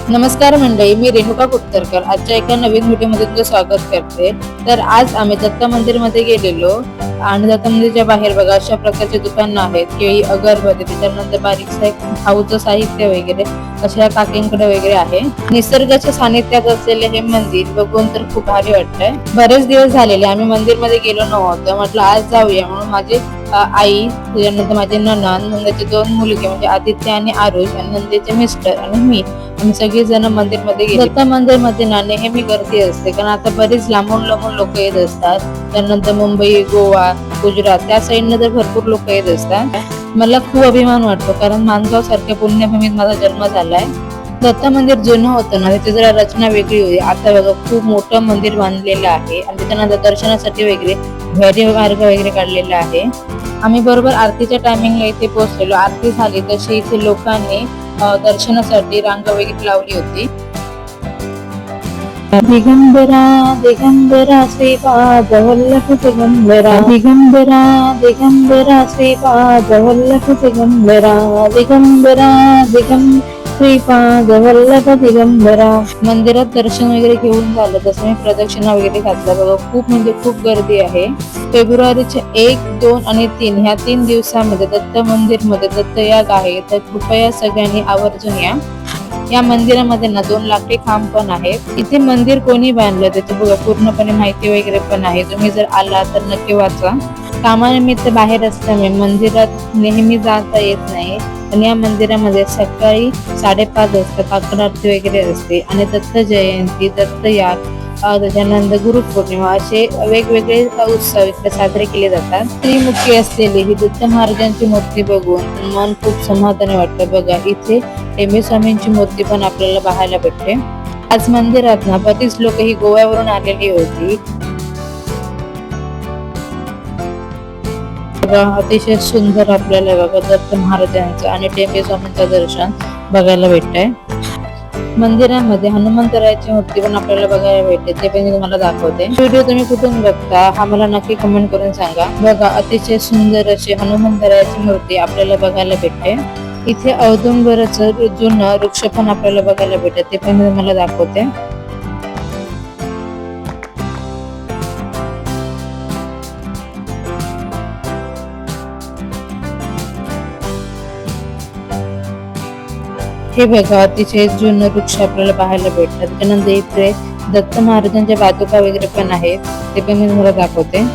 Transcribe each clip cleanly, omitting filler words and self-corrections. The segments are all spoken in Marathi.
नमस्कार मंडळी, मी रेणुका कुटकरकर आजच्या एका नवीन व्हिडिओमध्ये तुमचं स्वागत करते. तर आज आम्ही दत्त मंदिरमध्ये गेलेलो आणि दत्त मंदिरच्या बाहेर बघा अशा प्रकारचे दुकानं आहेत, केळी, अगरबत्ती, त्याच्यानंतर बारीक खाऊचं साहित्य वगैरे अशा काकींकडे वगैरे आहे. निसर्गाच्या सानिध्यात असलेले हे मंदिर बघून तर खूप भारी वाटतंय. बरेच दिवस झालेले आम्ही मंदिरमध्ये गेलो नव्हतो. म्हटलं आज जाऊया म्हणून माझी आई, त्याच्यानंतर माझे नंदाचे 2 मुलगे म्हणजे आदित्य आणि आरुष आणि नंदेचे मिस्टर आणि मी, आम्ही सगळे जण मंदिरमध्ये गेलो. दत्त मंदिरमध्ये ना नेहमी गर्दी असते, कारण आता बरीच लांबून लोक येत असतात. त्यानंतर मुंबई, गोवा, गुजरात त्या साईडनं तर भरपूर लोक येत असतात. मला खूप अभिमान वाटतो, कारण माणगाव सारख्या पुण्यभूमीत माझा जन्म झालाय. दत्त मंदिर जुनं होतं ना, त्याची जरा रचना वेगळी होती. आता बघा खूप मोठं मंदिर बांधलेलं आहे आणि त्याच्यानंतर दर्शनासाठी वगैरे भैरी मार्ग वगैरे काढलेला आहे. आम्ही बरोबर आरतीच्या टायमिंगला इथे पोहोचलेलो. आरती झाली तशी इथे लोकांनी दर्शनासाठी रांग वगैरे लावली होती. दिगंबरा दिगंबरा श्रीपाद वल्लभ दिगंबरा, दिगंबरा दिगंबरा श्रीपाद वल्लभ दिगंबरा, दिगंबरा दिगंबरा श्रीपाद वल्लभ दिगंबरा. मंदिरात दर्शन वगैरे घेऊन झालं तसं मी प्रदक्षिणा वगैरे घातला. बघा खूप म्हणजे खूप गर्दी आहे. फेब्रुवारीच्या 1, 2 आणि 3 ह्या 3 दिवसामध्ये दत्त मंदिर मध्ये दत्तयाग आहे, तर कृपया सगळ्यांनी आवर्जून या. या मंदिरामध्ये ना 2 लाकडी खांब पण आहेत. इथे मंदिर कोणी बांधलं त्याची बघा पूर्णपणे माहिती वगैरे पण आहे. तुम्ही जर आला तर नक्की वाचा. कामानिमित्त बाहेर असल्यामुळे मंदिरात नेहमी जाता येत नाही, पण या मंदिरामध्ये सकाळी 5:30 वाजता काकड आरती वगैरे असते आणि दत्त जयंती, दत्तयाग, त्याच्यानंतर गुरुपौर्णिमा असे वेगवेगळे उत्सव इकडे साजरे केले जातात. त्रिमुखी असलेली ही दत्त महाराजांची मूर्ती बघून मन खूप समाधानी वाटतं. बघा इथे टेंबे स्वामींची मूर्ती पण आपल्याला पाहायला भेटते. आज मंदिरात ना बरीच लोक ही गोव्यावरून आलेली होती. अतिशय सुंदर आपल्याला बघा दत्त महाराजांचं आणि टेंबे स्वामींचं दर्शन बघायला भेटतंय. मंदिरामध्ये हनुमंतरायाची मूर्ती पण आपल्याला बघायला भेटते, ते पण मी तुम्हाला दाखवते. व्हिडिओ तुम्ही कुठून बघता हा मला नक्की कमेंट करून सांगा. बघा अतिशय सुंदर अशी हनुमंतरायाची मूर्ती आपल्याला बघायला भेटते. इथे औदुंबराचं जुनं वृक्ष पण आपल्याला बघायला भेटते, ते पण मी तुम्हाला दाखवते. हे बघा अतिशय जुनं वृक्ष आपल्याला पाहायला भेटतात. त्यानंतर इथे दत्त महाराजांच्या पादुका वगैरे पण आहेत, ते पण मी तुम्हाला दाखवते.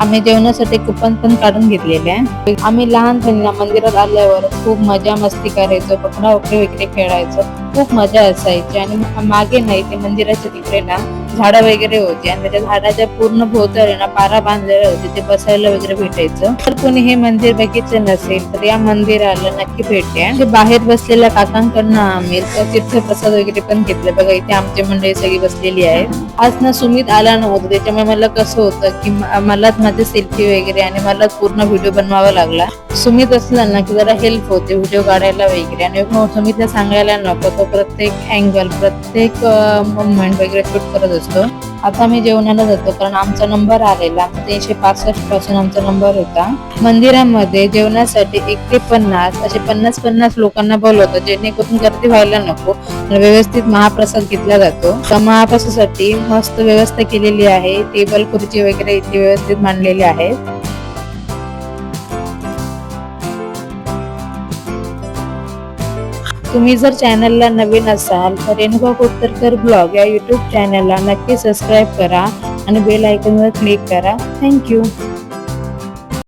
आम्ही जेवणासाठी कुपन पण काढून घेतलेले आहे. आम्ही लहानपणी मंदिरात आल्यावर खूप मजा मस्ती करायचो, पकडापकडी वगैरे खेळायचो, खूप मजा असायची. आणि मागे नाही ते मंदिराच्या तिकडे ना झाडं वगैरे होती आणि त्याच्या झाडाच्या पूर्ण भोवताली ना पारा बांधलेला होते, ते बसायला वगैरे भेटायचं. तर कोणी हे मंदिर बघितलं नसेल तर या मंदिराला नक्की भेट द्या. बाहेर बसलेल्या काकांकडनं आम्ही तीर्थप्रसाद वगैरे पण घेतले. बघा इथे आमची मंडळी सगळी बसलेली आहे. आज ना सुमित आला नव्हतं, त्याच्यामुळे मला कसं होतं की मलाच माझे सेल्फी वगैरे आणि मला पूर्ण व्हिडिओ बनवावा लागला. सुमित असला ना की जरा हेल्प होते व्हिडिओ काढायला वगैरे, आणि सुमितला सांगायला नको तो प्रत्येक अँगल प्रत्येक मोमेंट वगैरे शूट करत असतो. आता मी जेवणाला जातो, कारण आमचा नंबर आलेला 365 पासून आमचा नंबर होता. मंदिरामध्ये जेवणासाठी 1 ते 50 असे 50 लोकांना बोलवतो, जेणेकरून गर्दी व्हायला नको. व्यवस्थित महाप्रसाद घेतला जातो. तर महाप्रसादासाठी मस्त व्यवस्था केलेली आहे. टेबल खुर्ची वगैरे इथे व्यवस्थित मांडलेली आहेत. तुम्ही जर चॅनलला नवीन असाल तर रेणुका कुटकरकर ब्लॉग या YouTube चॅनलला नक्की सबस्क्राईब करा आणि बेल आयकॉनवर क्लिक करा. थँक्यू.